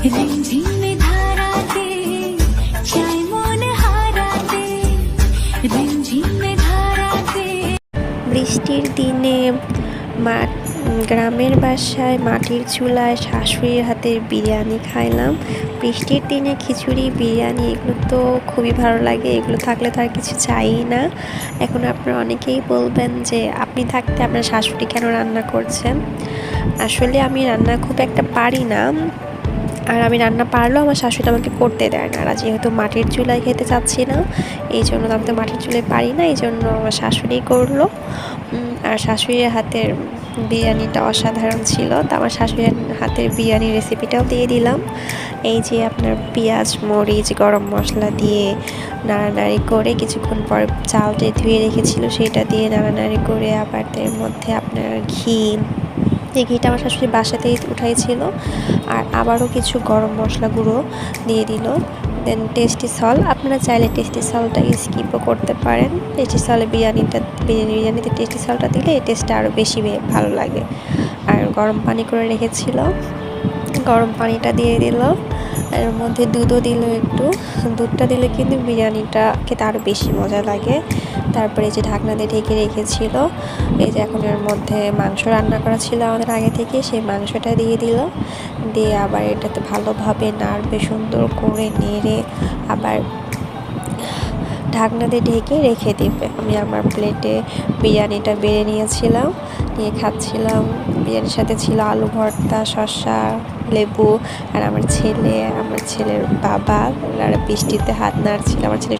রিমঝিমে ধারাতে চাই মন হারাতে, রিমঝিমে ধারাতে। বৃষ্টির দিনে গ্রামের বাসায় মাটির চুলায় শাশুড়ির হাতের বিরিয়ানি খাইলাম। বৃষ্টির দিনে খিচুড়ি, বিরিয়ানি এগুলো তো খুবই ভালো লাগে, এগুলো থাকলে তো আর কিছু চাই না। এখন আপনারা অনেকেই বলবেন যে আপনি থাকতে আপনার শাশুড়ি কেন রান্না করছেন। আসলে আমি রান্না খুব একটা পারি না, আর আমি রান্না পারলেও আমার শাশুড়ি আমাকে করতে দেয় না। আর যেহেতু মাটির চুলায় খেতে চাচ্ছি না, এই জন্য আমি তো মাটির চুলায় পারি না, এই জন্য আমার শাশুড়ি করলো। আর শাশুড়ির হাতের বিরিয়ানিটা অসাধারণ ছিল। তো আমার শাশুড়ির হাতের বিরিয়ানির রেসিপিটাও দিয়ে দিলাম। এই যে আপনার পেঁয়াজ, মরিচ, গরম মশলা দিয়ে নাড়ানাড়ি করে কিছুক্ষণ পর চালটা ধুয়ে রেখেছিল সেটা দিয়ে নাড়ানাড়ি করে আবার এর মধ্যে আপনার ঘি, এই ঘিটা আমার শাশুড়ি বাসাতেই উঠাইছিল, আর আবারও কিছু গরম মশলা গুঁড়ো দিয়ে দিল। দেন টেস্টি সল, আপনারা চাইলে টেস্টি সলটা স্কিপও করতে পারেন। টেস্টি সলে বিরিয়ানিতে টেস্টি সলটা দিলে এই টেস্টটা আরও বেশি ভালো লাগে। আর গরম পানি করে রেখেছিল, গরম পানিটা দিয়ে দিল, এর মধ্যে দুধও দিল একটু। দুধটা দিলে কিন্তু বিরিয়ানিটা খেতে আরও বেশি মজা লাগে। তারপরে যে ঢাকনা দিয়ে ঢেকে রেখেছিল, এই যে এখন এর মধ্যে মাংস রান্না করা ছিল আমাদের আগে থেকে, সেই মাংসটা দিয়ে দিল। দিয়ে আবার এটাতে ভালোভাবে নাড়বে, সুন্দর করে নেড়ে আবার ঢাকনা দিয়ে ঢেকে রেখে দিবে। আমি আমার প্লেটে বিরিয়ানিটা বেড়ে নিয়েছিলাম, নিয়ে খাচ্ছিলাম। বিরিয়ানির সাথে ছিল আলু ভর্তা, শসা, লেবু। আর আমার ছেলের বাবা ওনারা বৃষ্টিতে হাত নাড়ছিল। আমার ছেলে